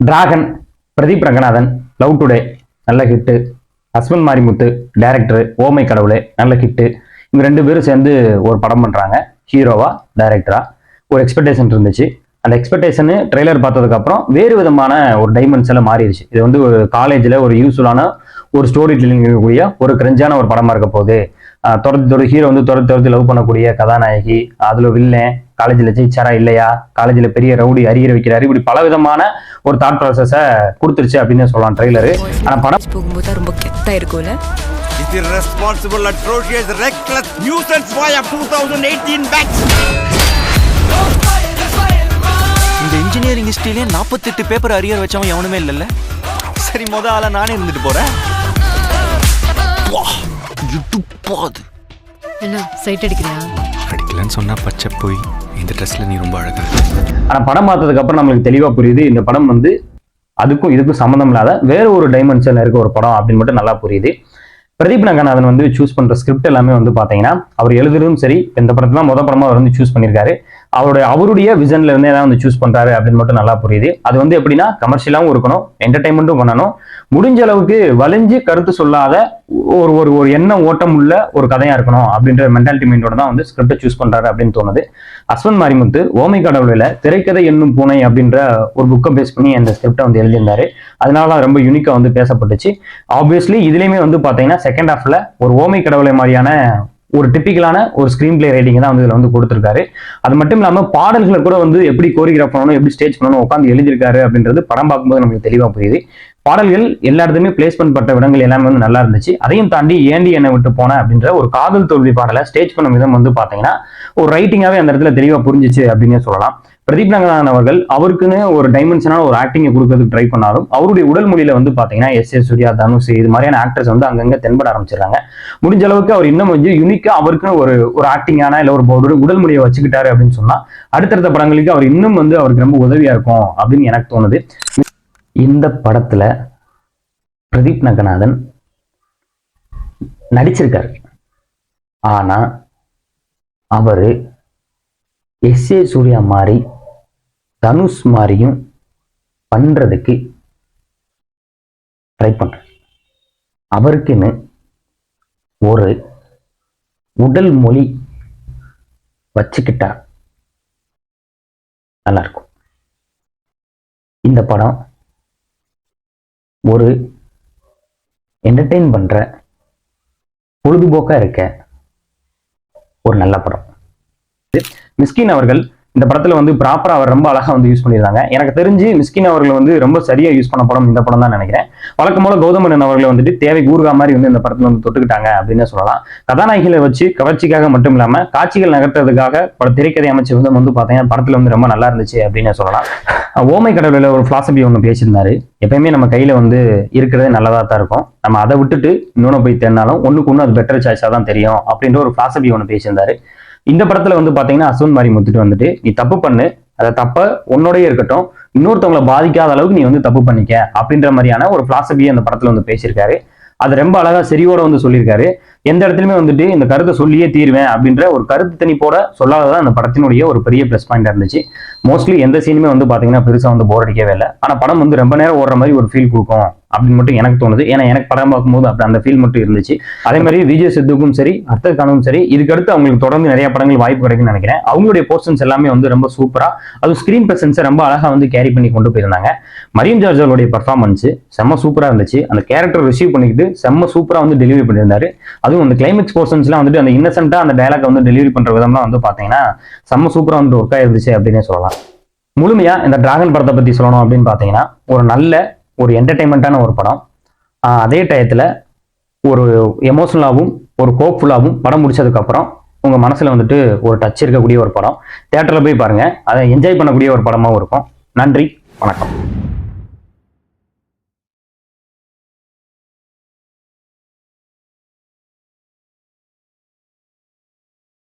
Dragon, Pradeep Ranganathan, love today நல்ல hit, husband Marimuthu director, ஓமை கடவுளே நல்ல ஹிட்டு. இவங்க 2 பேரும் சேர்ந்து ஒரு படம் பண்றாங்க, ஹீரோவா டைரக்டரா. ஒரு எக்ஸ்பெக்டேஷன் இருந்துச்சு. அந்த எக்ஸ்பெக்டேஷன் ட்ரெய்லர் பார்த்ததுக்கு அப்புறம் வேறு விதமான ஒரு டைமென்ஷன்ல மாறிடுச்சு. இது வந்து ஒரு காலேஜ்ல ஒரு யூஸ்ஃபுல்லான ஒரு ஸ்டோரி டெல்லிங் இருக்கக்கூடிய ஒரு கிரஞ்சான ஒரு படமா இருக்க போகுது. தொடர்ந்து ஹீரோ வந்து தொடர்ந்து லவ் பண்ணக்கூடிய கதாநாயகி, அதுல வில்லன், காலேஜ்ல ஜெயிச்சாரா இல்லையா, காலேஜ்ல பெரிய ரவுடி அரியர் வைக்கிறாரு, இப்படி பல விதமான ஒரு தாட் ப்ராசஸ கொடுத்துருச்சு அப்படின்னு சொல்லலாம் ட்ரெய்லரு. ஆனா படம் போகும்போது ரொம்ப கெத்தா இருக்கும்ல. It's irresponsible, atrocious, reckless nuisance boy of 2018 batch. இந்த இன்ஜினியரிங் ஹிஸ்டரியிலே 48 பேப்பர் அரியர் வச்சவன் எவனுமே இல்லைல்ல. சரி, ஆளா நானே இருந்துட்டு போறேன். என்ன சைட் அடிக்கிறியா? அடிக்கலன்னு சொன்னா பச்சை போய் இந்த ட்ரெஸ்ல நீ ரொம்ப அழகா. ஆனா படம் பார்த்ததுக்கு அப்புறம் நம்மளுக்கு தெளிவா புரியுது, இந்த படம் வந்து அதுக்கும் இதுக்கும் சம்மந்தம் இல்லாத வேற ஒரு டைமென்ஷன்ல இருக்க ஒரு படம் அப்படின்னு மட்டும் நல்லா புரியுது. பிரதீப் ரங்கநாதன் வந்து சூஸ் பண்ற ஸ்கிரிப்ட் எல்லாமே வந்து பாத்தீங்கன்னா அவர் எழுதுறதும் சரி, இந்த படத்துல முத படமா அவர் வந்து சூஸ் பண்ணியிருக்காரு. அவருடைய விசன்ல இருந்தே தான் வந்து சூஸ் பண்றாரு அப்படின்னு மட்டும் நல்லா புரியுது. அது வந்து எப்படின்னா கமர்ஷியலாவும் இருக்கணும், என்டர்டைன்மெண்ட்டும் பண்ணணும், முடிஞ்ச அளவுக்கு வளைஞ்சு கருத்து சொல்லாத ஒரு ஒரு ஒரு எண்ணம் ஓட்டம் உள்ள ஒரு கதையா இருக்கணும் அப்படின்ற மென்டாலிட்டி மைண்டோட தான் வந்து ஸ்கிரிப்டை சூஸ் பண்றாரு அப்படின்னு தோணுது. ஹஸ்பண்ட் மாரிமுத்து ஓமை கடவுளில் திரைக்கதை என்னும் பூனை அப்படின்ற ஒரு புக்கை பேஸ் பண்ணி அந்த ஸ்கிரிப்டை வந்து எழுதியிருந்தாரு. அதனால ரொம்ப யூனிக்கா வந்து பேசப்பட்டுச்சு. ஆப்வியஸ்லி இதுலயுமே வந்து பாத்தீங்கன்னா செகண்ட் ஹாஃப்ல ஒரு ஓமை கடவுளை மாதிரியான ஒரு டிப்பிக்கலான ஒரு ஸ்கிரீன் பிளே ரைட்டிங் தான் வந்து இதுல வந்து கொடுத்திருக்காரு. அது மட்டும் இல்லாம பாடல்களை கூட வந்து எப்படி கோரியோகிராஃப் பண்ணணும், எப்படி ஸ்டேஜ் பண்ணணும் உட்காந்து எழுதியிருக்காரு அப்படின்றது படம் பார்க்கும்போது நமக்கு தெளிவா புரியுது. பாடல்கள் எல்லா இடத்துலையுமே பிளேஸ்மெண்ட் பட்ட விடங்கள் எல்லாமே வந்து நல்லா இருந்துச்சு. அதையும் தாண்டி ஏண்டி என்னை விட்டு போன அப்படின்ற ஒரு காதல் தோல்வி பாடலை ஸ்டேஜ் பண்ண விதம் வந்து பாத்தீங்கன்னா ஒரு ரைட்டிங்காவே அந்த இடத்துல தெளிவா புரிஞ்சிச்சு அப்படின்னு சொல்லலாம். பிரதீப் ரங்கநாதன் அவர்கள் அவருக்குன்னு ஒரு டைமென்ஷனான ஒரு ஆக்டிங்கை கொடுக்கறதுக்கு ட்ரை பண்ணாலும் அவருடைய உடல் மொழியில வந்து பாத்தீங்கன்னா எஸ் சூர்யா, தனுஷ் இது மாதிரியான ஆக்டர்ஸ் வந்து அங்கங்க தென்பட ஆரம்பிச்சிடறாங்க. முடிஞ்ச அளவுக்கு அவர் இன்னும் கொஞ்சம் யூனிக்கா அவருக்குன்னு ஒரு ஆக்டிங்கான இல்ல ஒரு உடல் மொழியை வச்சுக்கிட்டாரு அப்படின்னு சொன்னா அடுத்தடுத்த படங்களுக்கு அவர் இன்னும் வந்து அவருக்கு ரொம்ப உதவியா இருக்கும் அப்படின்னு எனக்கு தோணுது. இந்த படத்துல பிரதீப் ரங்கநாதன் நடிச்சிருக்காரு, ஆனா அவரு எஸ் சூர்யா மாதிரி தனுஷ் மாதிரியும் பண்றதுக்கு ட்ரை பண்ற. அவருக்குன்னு ஒரு உடல் மொழி வச்சுக்கிட்டா நல்லா இருக்கும். இந்த படம் ஒரு என்டர்டெயின் பண்ற, பொழுதுபோக்கா இருக்க ஒரு நல்ல படம். மிஸ்கின் அவர்கள் இந்த படத்துல வந்து ப்ராப்பரா அவர் ரொம்ப அழகா வந்து யூஸ் பண்ணியிருந்தாங்க. எனக்கு தெரிஞ்சு மிஸ்கின் அவர்கள் வந்து ரொம்ப சரியா யூஸ் பண்ண படம் இந்த படம் தான் நினைக்கிறேன். வழக்கம் போல கௌதமன் அவர்களை வந்துட்டு தேவை ஊர்கா மாதிரி வந்து இந்த படத்துல வந்து தொட்டுக்கிட்டாங்க அப்படின்னு சொல்லலாம். கதாநாயகிகளை வச்சு கவர்ச்சிக்காக மட்டும் இல்லாம காட்சிகள் நகர்த்துறதுக்காக திரைக்கதை அமைச்சர் வந்து பாத்தீங்கன்னா படத்துல வந்து ரொம்ப நல்லா இருந்துச்சு அப்படின்னு சொல்லலாம். ஓமை கடவுளில் ஒரு பிலாசபி ஒன்று பேசியிருந்தாரு. எப்பயுமே நம்ம கையில வந்து இருக்கிறதே நல்லதா தான் இருக்கும், நம்ம அதை விட்டுட்டு இன்னொன்னு போய் தேடினாலும் ஒண்ணுக்கு ஒண்ணு அது பெட்டர் சாய்ஸா தான் தெரியும் அப்படின்ற ஒரு பிலாசபி ஒன்று பேசியிருந்தாரு. இந்த படத்துல வந்து பாத்தீங்கன்னா ஹஸ்பண்ட் மாரிமுத்து வந்துட்டு நீ தப்பு பண்ணு, அதை தப்ப உன்னோடய இருக்கட்டும், இன்னொருத்தவங்களை பாதிக்காத அளவுக்கு நீ வந்து தப்பு பண்ணிக்க அப்படின்ற மாதிரியான ஒரு பிலாசபியை அந்த படத்துல வந்து பேசியிருக்காரு. அது ரொம்ப அழகா சரியோட வந்து சொல்லியிருக்காரு. எந்த இடத்துலயுமே வந்துட்டு இந்த கருத்தை சொல்லியே தீர்வேன் அப்படின்ற ஒரு கருத்து தனிப்போட சொல்லாததான் அந்த படத்தினுடைய ஒரு பெரிய பிளஸ் பாயிண்டா இருந்துச்சு. மோஸ்ட்லி எந்த சீனுமே வந்து பாத்தீங்கன்னா பெருசா வந்து போர் அடிக்கவே இல்லை. ஆனா படம் வந்து ரொம்ப நேரம் ஓடுற மாதிரி ஒரு ஃபீல் கொடுக்கும் அப்படின்னு மட்டும் எனக்கு தோணுது. ஏன்னா எனக்கு படம் பார்க்கும்போது அப்படி அந்த ஃபீல் மட்டும் இருந்துச்சு. அதே மாதிரி விஜய் சித்துக்கும் சரி, அர்த்தர் கானும் சரி, இதுக்கடுத்து அவங்களுக்கு தொடர்ந்து நிறைய படங்கள் வாய்ப்பு கிடைக்கும்னு நினைக்கிறேன். அவங்களுடைய போர்ஷன்ஸ் எல்லாமே வந்து ரொம்ப சூப்பரா, அது ஸ்கிரீன் பிரசன்ஸை ரொம்ப அழகா வந்து கேரி பண்ணி கொண்டு போயிருந்தாங்க. மரியம் ஜார்ஜோடைய பர்ஃபார்மன்ஸ் செம்ம சூப்பரா இருந்துச்சு. அந்த கேரக்டர் ரிசீவ் பண்ணிக்கிட்டு செம்ம சூப்பரா வந்து டெலிவரி பண்ணியிருந்தாரு. அதுவும் அந்த கிளைமேக்ஸ் போர்ஷன்ஸ்லாம் வந்துட்டு அந்த இன்னசென்ட்டா அந்த டயலாக் வந்து டெலிவரி பண்ற விதம்லாம் வந்து பாத்தீங்கன்னா செம்ம சூப்பரா வந்து ஒர்க் ஆயிருந்துச்சு அப்படின்னே சொல்லலாம். முழுமையா இந்த டிராகன் படத்தை பத்தி சொல்லணும் அப்படின்னு பாத்தீங்கன்னா ஒரு நல்ல ஒரு என்டர்டைன்மெண்ட்டான ஒரு படம், அதே டயத்துல ஒரு எமோஷனலாகவும் ஒரு ஹோப்ஃபுல்லாகவும் படம் முடிச்சதுக்கு அப்புறம் உங்க மனசுல வந்துட்டு ஒரு டச் இருக்கக்கூடிய ஒரு படம். தியேட்டர்ல போய் பாருங்க, அதை என்ஜாய் பண்ணக்கூடிய ஒரு படமாவும் இருக்கும். நன்றி, வணக்கம்.